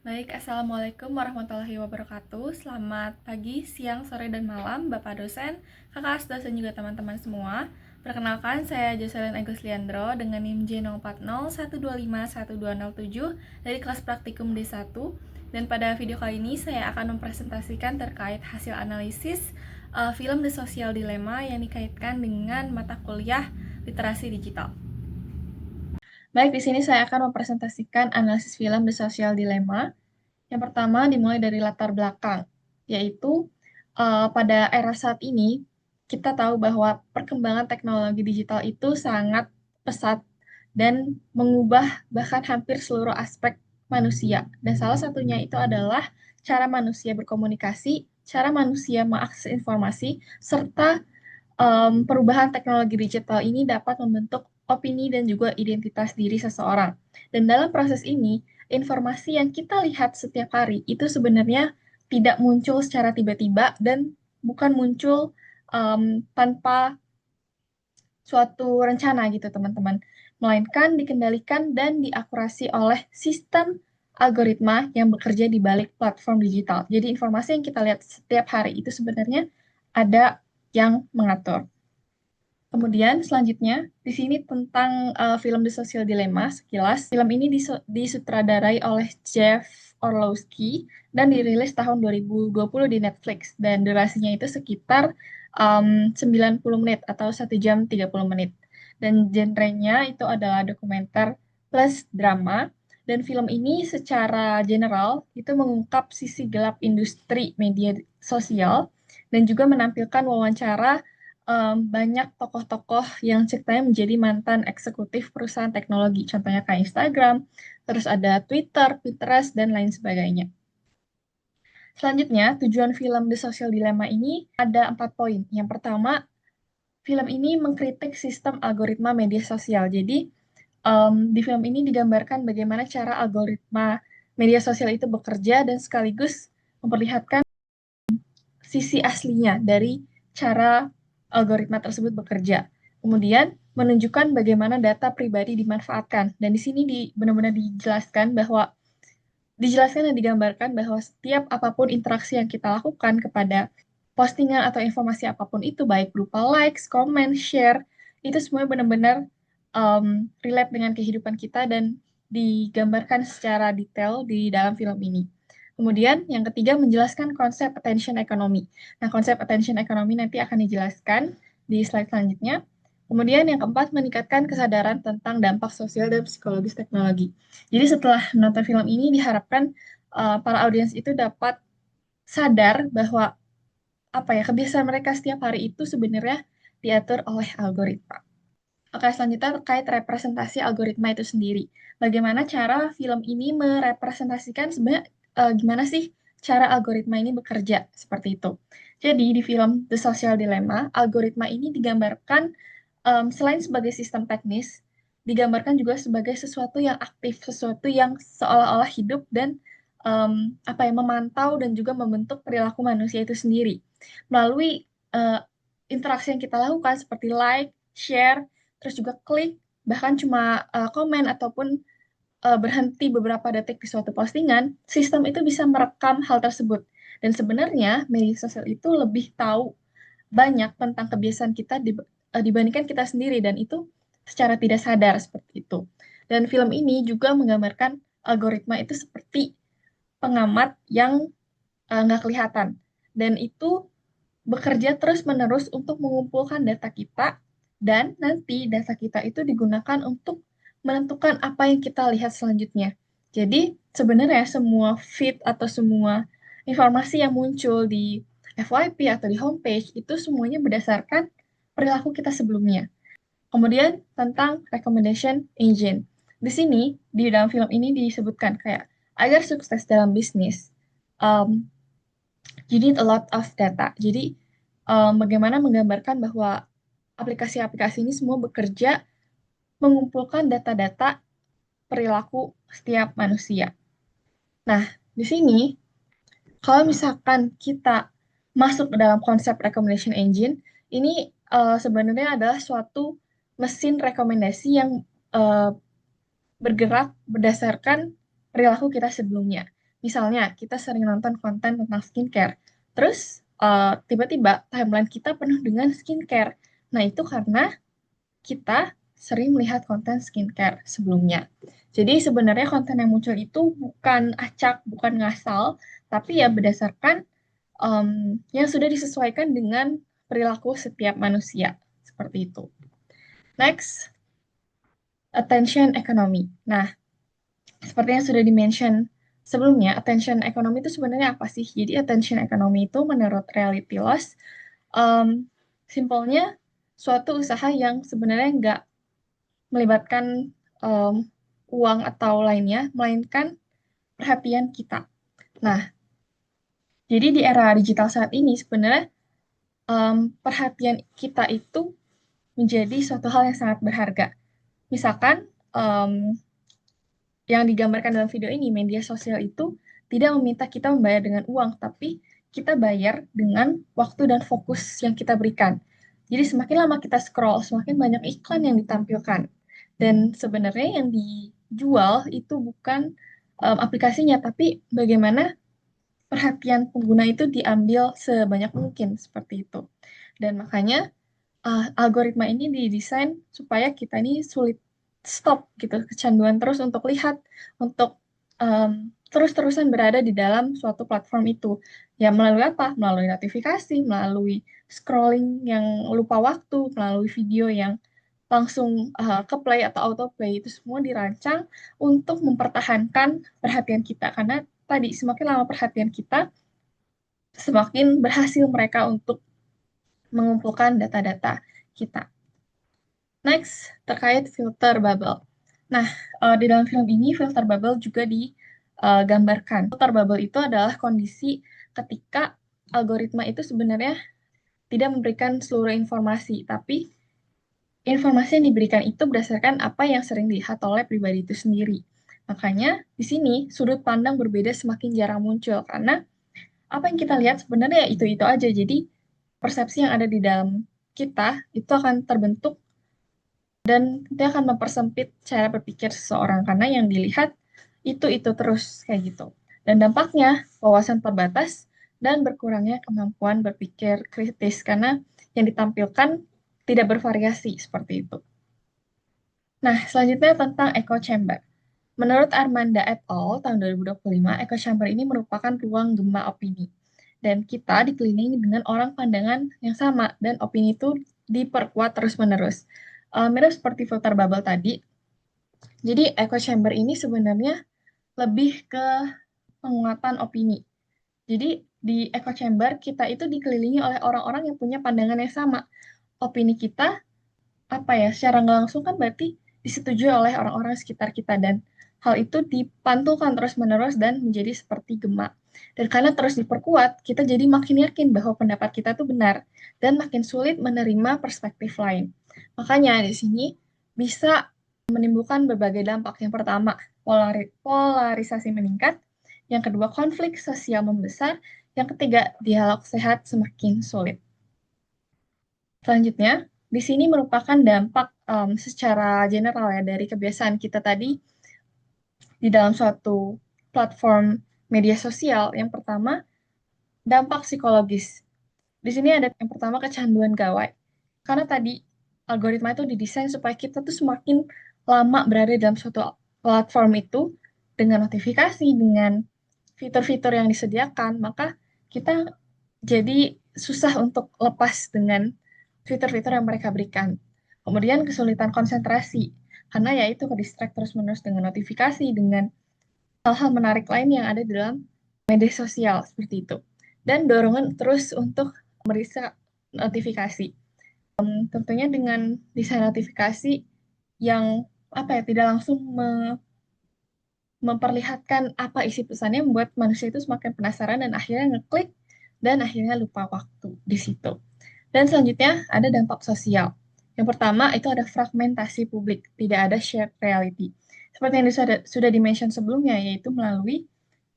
Baik, Assalamualaikum warahmatullahi wabarakatuh. Selamat pagi, siang, sore, dan malam, Bapak dosen, kakak dosen juga teman-teman semua. Perkenalkan, saya Jocelyn Agus Leandro dengan NIM J040125127 dari kelas praktikum D1. Dan pada video kali ini saya akan mempresentasikan terkait hasil analisis film The Social Dilemma yang dikaitkan dengan mata kuliah literasi digital. Baik, di sini saya akan mempresentasikan analisis film The Social Dilemma. Yang pertama dimulai dari latar belakang, yaitu pada era saat ini kita tahu bahwa perkembangan teknologi digital itu sangat pesat dan mengubah bahkan hampir seluruh aspek manusia. Dan salah satunya itu adalah cara manusia berkomunikasi, cara manusia mengakses informasi, serta perubahan teknologi digital ini dapat membentuk opini dan juga identitas diri seseorang. Dan dalam proses ini, informasi yang kita lihat setiap hari itu sebenarnya tidak muncul secara tiba-tiba dan bukan muncul tanpa suatu rencana gitu teman-teman, melainkan dikendalikan dan diakurasi oleh sistem algoritma yang bekerja di balik platform digital. Jadi informasi yang kita lihat setiap hari itu sebenarnya ada yang mengatur. Kemudian selanjutnya di sini tentang film The Social Dilemma sekilas. Film ini disutradarai oleh Jeff Orlowski dan dirilis tahun 2020 di Netflix dan durasinya itu sekitar 90 menit atau 1 jam 30 menit. Dan genrenya itu adalah dokumenter plus drama. Dan film ini secara general itu mengungkap sisi gelap industri media sosial dan juga menampilkan wawancara banyak tokoh-tokoh yang ceritanya menjadi mantan eksekutif perusahaan teknologi, contohnya kayak Instagram, terus ada Twitter, Pinterest, dan lain sebagainya. Selanjutnya, tujuan film The Social Dilemma ini ada 4 poin. Yang pertama, film ini mengkritik sistem algoritma media sosial. Jadi, di film ini digambarkan bagaimana cara algoritma media sosial itu bekerja dan sekaligus memperlihatkan sisi aslinya dari cara algoritma tersebut bekerja. Kemudian menunjukkan bagaimana data pribadi dimanfaatkan. Dan di sini benar-benar dijelaskan dan digambarkan bahwa setiap apapun interaksi yang kita lakukan kepada postingan atau informasi apapun itu, baik berupa likes, comment, share, itu semuanya benar-benar relate dengan kehidupan kita dan digambarkan secara detail di dalam film ini. Kemudian yang ketiga menjelaskan konsep attention economy. Nah, konsep attention economy nanti akan dijelaskan di slide selanjutnya. Kemudian yang keempat meningkatkan kesadaran tentang dampak sosial dan psikologis teknologi. Jadi setelah menonton film ini diharapkan para audiens itu dapat sadar bahwa apa ya kebiasaan mereka setiap hari itu sebenarnya diatur oleh algoritma. Oke, selanjutnya terkait representasi algoritma itu sendiri. Bagaimana cara film ini merepresentasikan sebenarnya gimana sih cara algoritma ini bekerja seperti itu. Jadi di film The Social Dilemma, algoritma ini digambarkan selain sebagai sistem teknis, digambarkan juga sebagai sesuatu yang aktif, sesuatu yang seolah-olah hidup dan apa ya memantau dan juga membentuk perilaku manusia itu sendiri melalui interaksi yang kita lakukan seperti like, share, terus juga klik, bahkan cuma komen ataupun berhenti beberapa detik di suatu postingan, sistem itu bisa merekam hal tersebut. Dan sebenarnya media sosial itu lebih tahu banyak tentang kebiasaan kita dibandingkan kita sendiri dan itu secara tidak sadar seperti itu. Dan film ini juga menggambarkan algoritma itu seperti pengamat yang nggak kelihatan dan itu bekerja terus-menerus untuk mengumpulkan data kita dan nanti data kita itu digunakan untuk menentukan apa yang kita lihat selanjutnya. Jadi sebenarnya semua feed atau semua informasi yang muncul di FYP atau di homepage itu semuanya berdasarkan perilaku kita sebelumnya. Kemudian tentang recommendation engine. Di sini, di dalam film ini disebutkan kayak, agar sukses dalam bisnis, um, you need a lot of data. Jadi, bagaimana menggambarkan bahwa aplikasi-aplikasi ini semua bekerja mengumpulkan data-data perilaku setiap manusia. Nah, di sini, kalau misalkan kita masuk ke dalam konsep recommendation engine, ini sebenarnya adalah suatu mesin rekomendasi yang bergerak berdasarkan perilaku kita sebelumnya. Misalnya, kita sering nonton konten tentang skincare, terus tiba-tiba timeline kita penuh dengan skincare. Nah, itu karena kita sering melihat konten skincare sebelumnya. Jadi sebenarnya konten yang muncul itu bukan acak, bukan ngasal, tapi ya berdasarkan yang sudah disesuaikan dengan perilaku setiap manusia. Seperti itu. Next, attention economy. Nah, seperti yang sudah di-mention sebelumnya, attention economy itu sebenarnya apa sih? Jadi attention economy itu menurut Reality Loss, um, simpelnya suatu usaha yang sebenarnya nggak melibatkan um, uang atau lainnya, melainkan perhatian kita. Nah, jadi di era digital saat ini sebenarnya perhatian kita itu menjadi suatu hal yang sangat berharga. Misalkan yang digambarkan dalam video ini, media sosial itu tidak meminta kita membayar dengan uang, tapi kita bayar dengan waktu dan fokus yang kita berikan. Jadi semakin lama kita scroll, semakin banyak iklan yang ditampilkan. Dan sebenarnya yang dijual itu bukan aplikasinya, tapi bagaimana perhatian pengguna itu diambil sebanyak mungkin seperti itu. Dan makanya algoritma ini didesain supaya kita ini sulit stop gitu, kecanduan terus untuk lihat, untuk terus-terusan berada di dalam suatu platform itu. Ya melalui apa? Melalui notifikasi, melalui scrolling yang lupa waktu, melalui video yang langsung ke play atau auto play, itu semua dirancang untuk mempertahankan perhatian kita karena tadi semakin lama perhatian kita, semakin berhasil mereka untuk mengumpulkan data-data kita. Next, terkait filter bubble. Nah, di dalam film ini filter bubble juga digambarkan. Filter bubble itu adalah kondisi ketika algoritma itu sebenarnya tidak memberikan seluruh informasi, tapi informasi yang diberikan itu berdasarkan apa yang sering dilihat oleh pribadi itu sendiri. Makanya, di sini sudut pandang berbeda semakin jarang muncul, karena apa yang kita lihat sebenarnya ya itu-itu aja. Jadi, persepsi yang ada di dalam kita itu akan terbentuk dan dia akan mempersempit cara berpikir seseorang karena yang dilihat itu terus kayak gitu. Dan dampaknya wawasan terbatas dan berkurangnya kemampuan berpikir kritis karena yang ditampilkan tidak bervariasi seperti itu. Nah, selanjutnya tentang echo chamber. Menurut Armanda et al. Tahun 2025, echo chamber ini merupakan ruang gema opini. Dan kita dikelilingi dengan orang pandangan yang sama dan opini itu diperkuat terus-menerus. Mirip seperti filter bubble tadi, jadi echo chamber ini sebenarnya lebih ke penguatan opini. Jadi di echo chamber kita itu dikelilingi oleh orang-orang yang punya pandangan yang sama. Opini kita apa ya secara nggak langsung kan berarti disetujui oleh orang-orang sekitar kita dan hal itu dipantulkan terus-menerus dan menjadi seperti gema. Dan karena terus diperkuat, kita jadi makin yakin bahwa pendapat kita tuh benar dan makin sulit menerima perspektif lain. Makanya di sini bisa menimbulkan berbagai dampak. Yang pertama, polarisasi meningkat. Yang kedua, konflik sosial membesar. Yang ketiga, dialog sehat semakin sulit. Selanjutnya, di sini merupakan dampak secara general ya dari kebiasaan kita tadi di dalam suatu platform media sosial. Yang pertama, dampak psikologis. Di sini ada yang pertama kecanduan gawai. Karena tadi algoritma itu didesain supaya kita tuh semakin lama berada dalam suatu platform itu dengan notifikasi, dengan fitur-fitur yang disediakan, maka kita jadi susah untuk lepas dengan fitur-fitur yang mereka berikan. Kemudian kesulitan konsentrasi, karena ya itu ke distract terus-menerus dengan notifikasi, dengan hal-hal menarik lain yang ada di dalam media sosial seperti itu. Dan dorongan terus untuk meriksa notifikasi. Tentunya dengan desain notifikasi yang apa ya tidak langsung memperlihatkan apa isi pesannya membuat manusia itu semakin penasaran dan akhirnya ngeklik dan akhirnya lupa waktu di situ. Dan selanjutnya ada dampak sosial. Yang pertama itu ada fragmentasi publik, tidak ada shared reality. Seperti yang sudah di-mention sebelumnya, yaitu melalui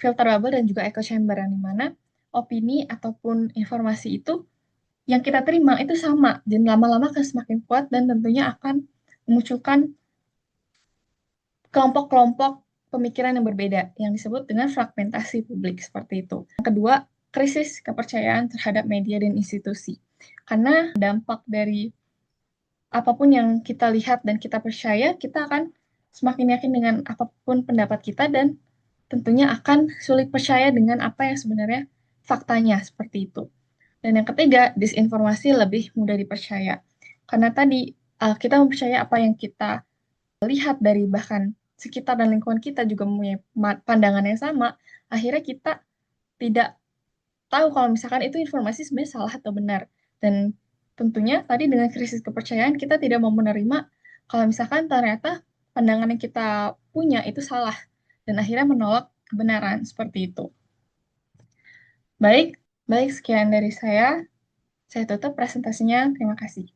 filter bubble dan juga echo chamber, yang dimana opini ataupun informasi itu yang kita terima itu sama, dan lama-lama akan semakin kuat dan tentunya akan memunculkan kelompok-kelompok pemikiran yang berbeda, yang disebut dengan fragmentasi publik seperti itu. Yang kedua, krisis kepercayaan terhadap media dan institusi. Karena dampak dari apapun yang kita lihat dan kita percaya, kita akan semakin yakin dengan apapun pendapat kita dan tentunya akan sulit percaya dengan apa yang sebenarnya faktanya seperti itu. Dan yang ketiga, disinformasi lebih mudah dipercaya. Karena tadi kita mempercaya apa yang kita lihat dari bahkan sekitar dan lingkungan kita juga mempunyai pandangan yang sama, akhirnya kita tidak tahu kalau misalkan itu informasi sebenarnya salah atau benar. Dan tentunya tadi dengan krisis kepercayaan kita tidak mau menerima kalau misalkan ternyata pandangan yang kita punya itu salah dan akhirnya menolak kebenaran seperti itu. Baik, baik sekian dari saya. Saya tutup presentasinya. Terima kasih.